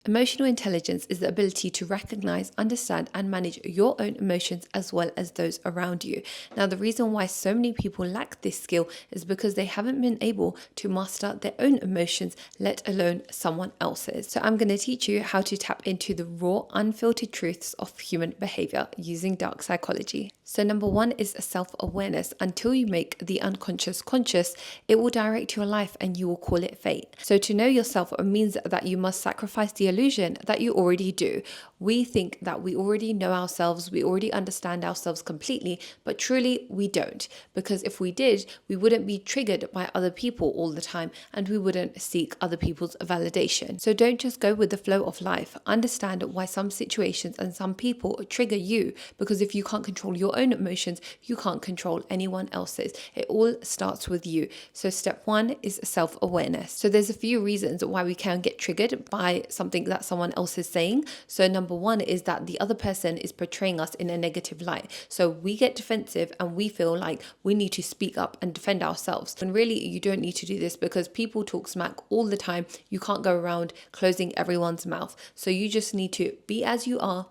Emotional intelligence is the ability to recognize, understand, and manage your own emotions as well as those around you. Now, the reason why so many people lack this skill is because they haven't been able to master their own emotions, let alone someone else's. So, I'm going to teach you how to tap into the raw, unfiltered truths of human behavior using dark psychology. So, number one is self-awareness. Until you make the unconscious conscious, it will direct your life and you will call it fate. So, to know yourself means that you must sacrifice the illusion that you already do. We think that we already know ourselves, we already understand ourselves completely, but truly we don't. Because if we did, we wouldn't be triggered by other people all the time and we wouldn't seek other people's validation. So don't just go with the flow of life. Understand why some situations and some people trigger you, because if you can't control your own emotions, you can't control anyone else's. It all starts with you. So step one is self-awareness. So there's a few reasons why we can get triggered by something that someone else is saying. So number one is that the other person is portraying us in a negative light. So we get defensive and we feel like we need to speak up and defend ourselves. And really, you don't need to do this because people talk smack all the time. You can't go around closing everyone's mouth. So you just need to be as you are.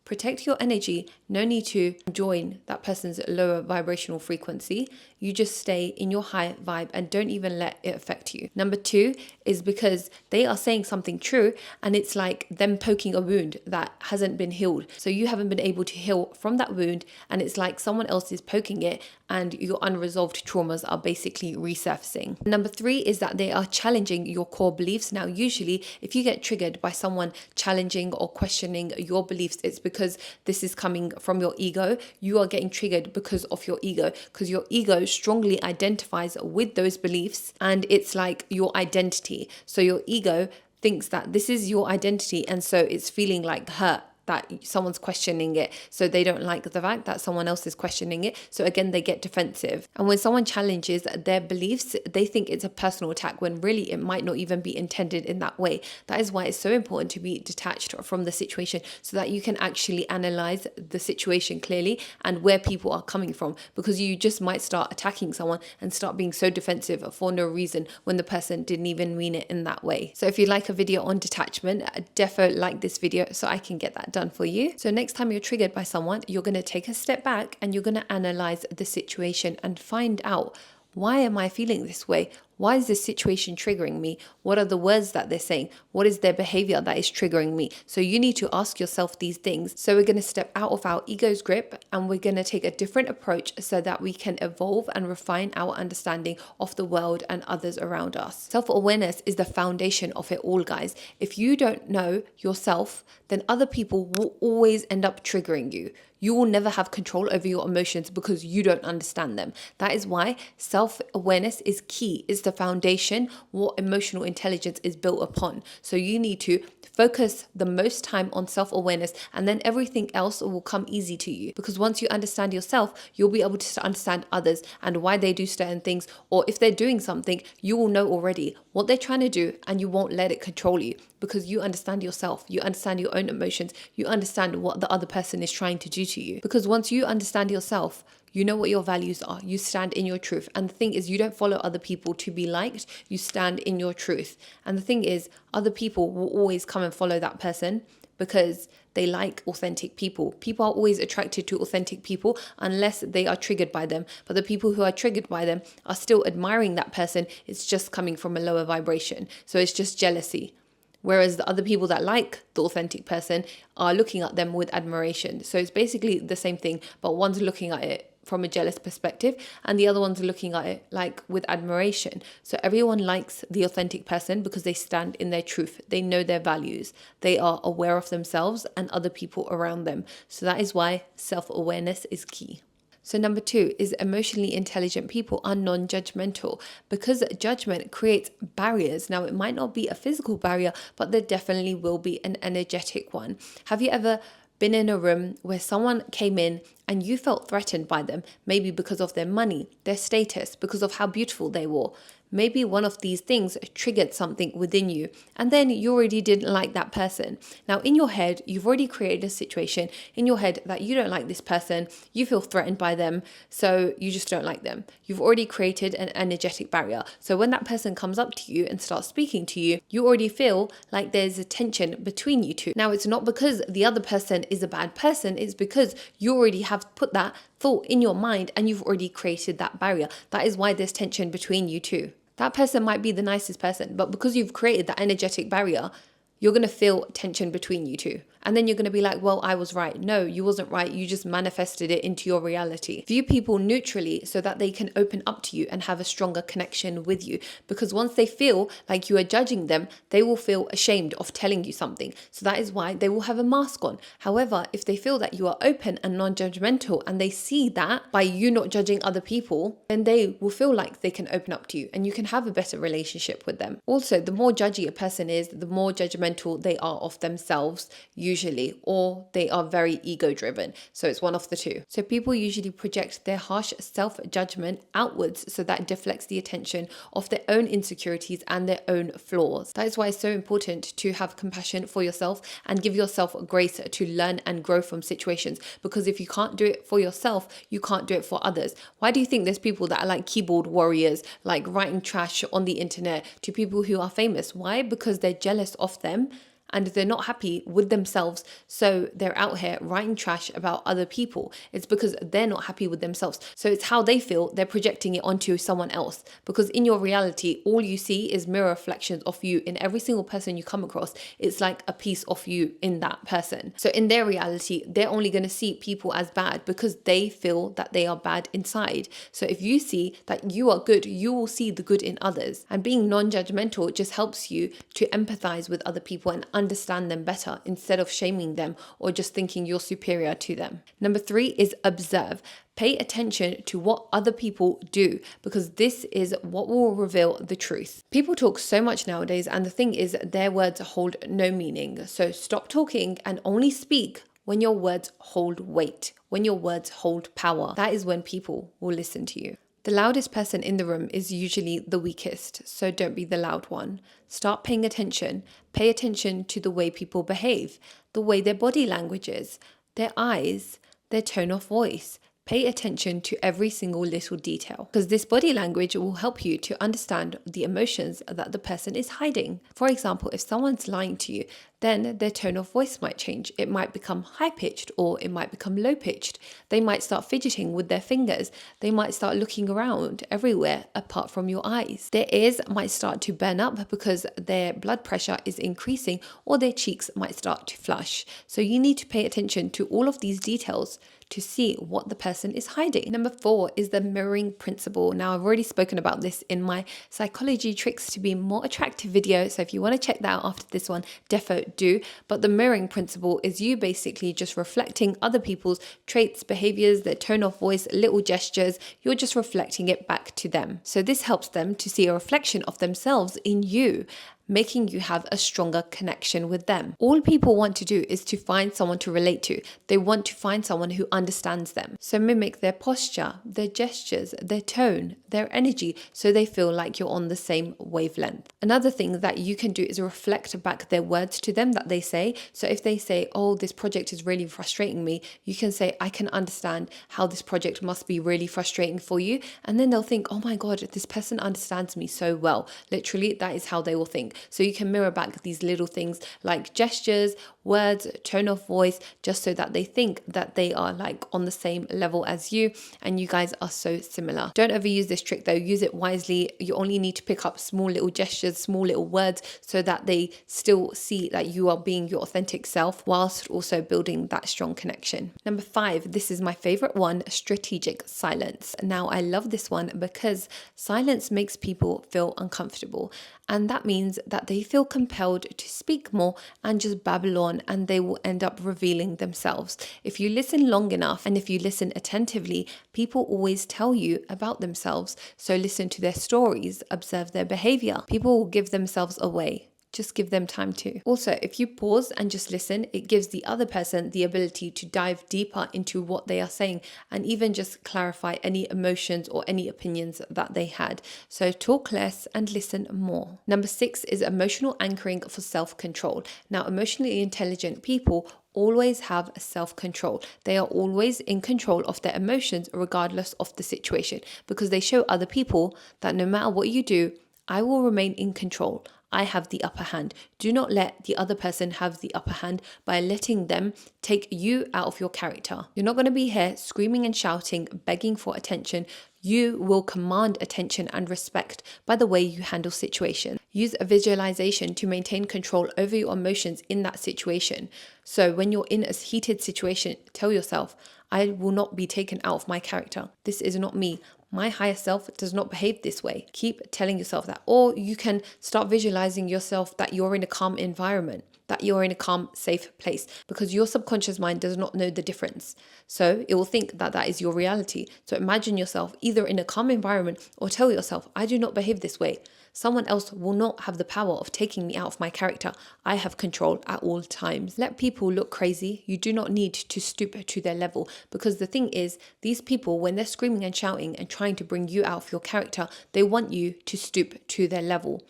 Protect your energy. No need to join that person's lower vibrational frequency. You just stay in your high vibe and don't even let it affect you. Number two is because they are saying something true and it's like them poking a wound that hasn't been healed. So you haven't been able to heal from that wound and it's like someone else is poking it and your unresolved traumas are basically resurfacing. Number three is that they are challenging your core beliefs. Now, usually if you get triggered by someone challenging or questioning your beliefs, it's because this is coming from your ego. You are getting triggered because of your ego, because your ego strongly identifies with those beliefs and it's like your identity. So your ego thinks that this is your identity and so it's feeling like hurt that someone's questioning it. So they don't like the fact that someone else is questioning it. So again, they get defensive. And when someone challenges their beliefs, they think it's a personal attack when really it might not even be intended in that way. That is why it's so important to be detached from the situation so that you can actually analyze the situation clearly and where people are coming from, because you just might start attacking someone and start being so defensive for no reason when the person didn't even mean it in that way. So if you like a video on detachment, defo like this video so I can get that done for you. So next time you're triggered by someone, you're going to take a step back and you're going to analyze the situation and find out, why am I feeling this way? Why is this situation triggering me? What are the words that they're saying? What is their behavior that is triggering me? So you need to ask yourself these things. So we're going to step out of our ego's grip and we're going to take a different approach so that we can evolve and refine our understanding of the world and others around us. Self-awareness is the foundation of it all, guys. If you don't know yourself, then other people will always end up triggering you. You will never have control over your emotions because you don't understand them. That is why self-awareness is key. It's the foundation what emotional intelligence is built upon. So you need to focus the most time on self-awareness and then everything else will come easy to you. Because once you understand yourself, you'll be able to understand others and why they do certain things. Or if they're doing something, you will know already what they're trying to do and you won't let it control you because you understand yourself. You understand your own emotions. You understand what the other person is trying to do to you. Because once you understand yourself, you know what your values are. You stand in your truth. And the thing is, you don't follow other people to be liked. You stand in your truth. And the thing is, other people will always come and follow that person because they like authentic people. People are always attracted to authentic people unless they are triggered by them. But the people who are triggered by them are still admiring that person. It's just coming from a lower vibration. So it's just jealousy. Whereas the other people that like the authentic person are looking at them with admiration. So it's basically the same thing, but one's looking at it from a jealous perspective and the other one's looking at it like with admiration. So everyone likes the authentic person because they stand in their truth. They know their values. They are aware of themselves and other people around them. So that is why self-awareness is key. So number two is emotionally intelligent people are non-judgmental, because judgment creates barriers. Now, it might not be a physical barrier, but there definitely will be an energetic one. Have you ever been in a room where someone came in and you felt threatened by them, maybe because of their money, their status, because of how beautiful they were? maybe one of these things triggered something within you, and then you already didn't like that person. Now, in your head, you've already created a situation in your head that you don't like this person, you feel threatened by them, so you just don't like them. You've already created an energetic barrier. So when that person comes up to you and starts speaking to you, you already feel like there's a tension between you two. Now, it's not because the other person is a bad person, it's because you already have put that thought in your mind and you've already created that barrier. That is why there's tension between you two. That person might be the nicest person, but because you've created that energetic barrier, you're going to feel tension between you two. And then you're going to be like, well, I was right. No, you wasn't right. You just manifested it into your reality. View people neutrally so that they can open up to you and have a stronger connection with you. Because once they feel like you are judging them, they will feel ashamed of telling you something. So that is why they will have a mask on. However, if they feel that you are open and non-judgmental and they see that by you not judging other people, then they will feel like they can open up to you and you can have a better relationship with them. Also, the more judgy a person is, the more judgmental they are of themselves, usually, or they are very ego driven. So it's one of the two. So people usually project their harsh self-judgment outwards so that it deflects the attention of their own insecurities and their own flaws. That is why it's so important to have compassion for yourself and give yourself grace to learn and grow from situations, because if you can't do it for yourself, you can't do it for others. Why do you think there's people that are like keyboard warriors, like writing trash on the internet to people who are famous? Why? Because they're jealous of them and they're not happy with themselves, so they're out here writing trash about other people. It's because they're not happy with themselves. So it's how they feel, they're projecting it onto someone else. Because in your reality, all you see is mirror reflections of you in every single person you come across. It's like a piece of you in that person. So in their reality, they're only going to see people as bad because they feel that they are bad inside. So if you see that you are good, you will see the good in others. And being non-judgmental just helps you to empathize with other people and understand them better instead of shaming them or just thinking you're superior to them. Number 3 is observe. Pay attention to what other people do, because this is what will reveal the truth. People talk so much nowadays, and the thing is, their words hold no meaning. So stop talking and only speak when your words hold weight, when your words hold power. That is when people will listen to you. The loudest person in the room is usually the weakest, so don't be the loud one. Start paying attention. Pay attention to the way people behave, the way their body language is, their eyes, their tone of voice. Pay attention to every single little detail, because this body language will help you to understand the emotions that the person is hiding. For example, if someone's lying to you, then their tone of voice might change. It might become high-pitched or it might become low-pitched. They might start fidgeting with their fingers. They might start looking around everywhere apart from your eyes. Their ears might start to burn up because their blood pressure is increasing, or their cheeks might start to flush. So you need to pay attention to all of these details to see what the person is hiding. Number 4 is the mirroring principle. Now, I've already spoken about this in my psychology tricks to be more attractive video. So if you want to check that out after this one, defo do. But the mirroring principle is you basically just reflecting other people's traits, behaviors, their tone of voice, little gestures. You're just reflecting it back to them. So this helps them to see a reflection of themselves in you, making you have a stronger connection with them. All people want to do is to find someone to relate to. They want to find someone who understands them. So mimic their posture, their gestures, their tone, their energy, so they feel like you're on the same wavelength. Another thing that you can do is reflect back their words to them that they say. So if they say, oh, this project is really frustrating me, you can say, I can understand how this project must be really frustrating for you. And then they'll think, oh my God, this person understands me so well. Literally, that is how they will think. So you can mirror back these little things like gestures, words, tone of voice, just so that they think that they are like on the same level as you and you guys are so similar. Don't overuse this trick though. Use it wisely. You only need to pick up small little gestures, small little words, so that they still see that you are being your authentic self whilst also building that strong connection. Number 5, this is my favorite one, strategic silence. Now, I love this one because silence makes people feel uncomfortable. And that means that they feel compelled to speak more and just babble on, and they will end up revealing themselves. If you listen long enough and if you listen attentively, people always tell you about themselves. So listen to their stories, observe their behavior. People will give themselves away Just give them time to. Also, if you pause and just listen, it gives the other person the ability to dive deeper into what they are saying and even just clarify any emotions or any opinions that they had. So talk less and listen more. Number 6 is emotional anchoring for self-control. Now, emotionally intelligent people always have self-control. They are always in control of their emotions regardless of the situation, because they show other people that no matter what you do, I will remain in control. I have the upper hand. Do not let the other person have the upper hand by letting them take you out of your character. You're not going to be here screaming and shouting, begging for attention. You will command attention and respect by the way you handle situations. Use a visualization to maintain control over your emotions in that situation. So when you're in a heated situation, tell yourself, I will not be taken out of my character. This is not me. My higher self does not behave this way. Keep telling yourself that. Or you can start visualizing yourself that you're in a calm environment, that you're in a calm, safe place, because your subconscious mind does not know the difference. So it will think that that is your reality. So imagine yourself either in a calm environment, or tell yourself, I do not behave this way. Someone else will not have the power of taking me out of my character. I have control at all times. Let people look crazy. You do not need to stoop to their level, because the thing is, these people, when they're screaming and shouting and trying to bring you out of your character, they want you to stoop to their level.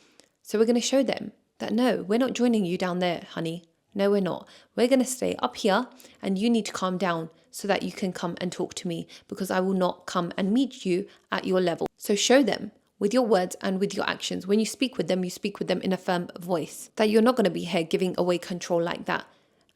So we're going to show them that no, we're not joining you down there, honey. No, we're not. We're going to stay up here, and you need to calm down so that you can come and talk to me, because I will not come and meet you at your level. So show them with your words and with your actions. When you speak with them, you speak with them in a firm voice, that you're not going to be here giving away control like that.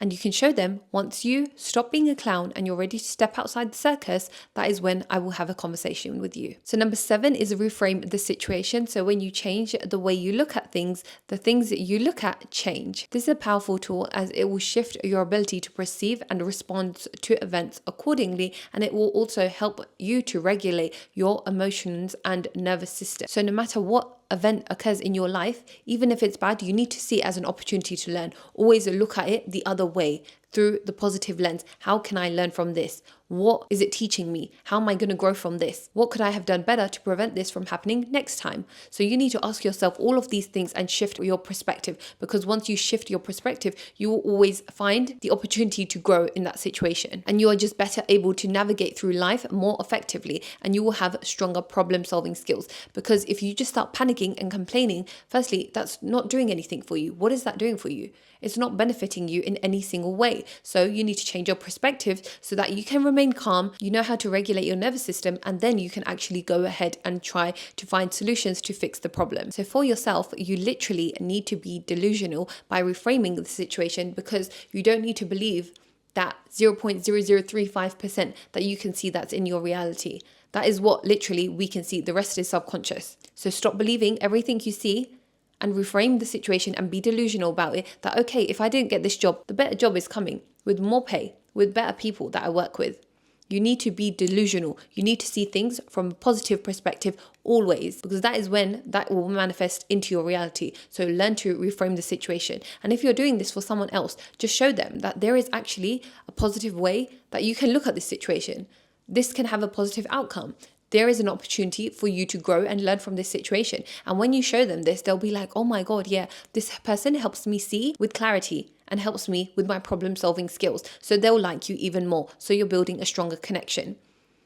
And you can show them, once you stop being a clown and you're ready to step outside the circus, that is when I will have a conversation with you. So number 7 is reframe the situation. So when you change the way you look at things, the things that you look at change. This is a powerful tool, as it will shift your ability to perceive and respond to events accordingly. And it will also help you to regulate your emotions and nervous system. So no matter what event occurs in your life, even if it's bad, you need to see it as an opportunity to learn. Always look at it the other way, through the positive lens. How can I learn from this? What is it teaching me? How am I going to grow from this? What could I have done better to prevent this from happening next time? So you need to ask yourself all of these things and shift your perspective, because once you shift your perspective, you will always find the opportunity to grow in that situation, and you are just better able to navigate through life more effectively, and you will have stronger problem solving skills. Because if you just start panicking and complaining, firstly, that's not doing anything for you. What is that doing for you? It's not benefiting you in any single way. So you need to change your perspective so that you can remain calm, you know how to regulate your nervous system, and then you can actually go ahead and try to find solutions to fix the problem. So for yourself, you literally need to be delusional by reframing the situation, because you don't need to believe that 0.0035% that you can see that's in your reality. That is what literally we can see. The rest is subconscious. So stop believing everything you see and reframe the situation and be delusional about it, that okay, if I didn't get this job, the better job is coming with more pay, with better people that I work with. You need to be delusional. You need to see things from a positive perspective always, because that is when that will manifest into your reality. So learn to reframe the situation. And if you're doing this for someone else, just show them that there is actually a positive way that you can look at this situation. This can have a positive outcome. There is an opportunity for you to grow and learn from this situation. And when you show them this, they'll be like, oh my God, yeah, this person helps me see with clarity and helps me with my problem solving skills. So they'll like you even more. So you're building a stronger connection.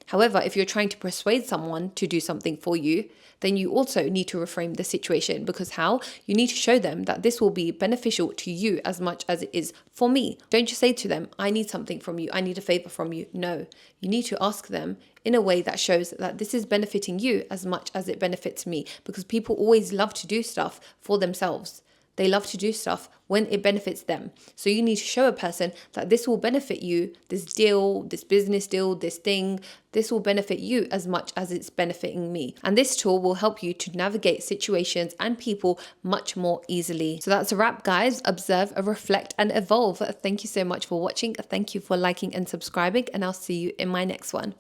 However, if you're trying to persuade someone to do something for you, then you also need to reframe the situation, because how? You need to show them that this will be beneficial to you as much as it is for me. Don't just say to them, I need something from you, I need a favor from you. No, you need to ask them in a way that shows that this is benefiting you as much as it benefits me, because people always love to do stuff for themselves. They love to do stuff when it benefits them. So you need to show a person that this will benefit you, this deal, this business deal, this thing, this will benefit you as much as it's benefiting me. And this tool will help you to navigate situations and people much more easily. So that's a wrap, guys. Observe, reflect, and evolve. Thank you so much for watching. Thank you for liking and subscribing, and I'll see you in my next one.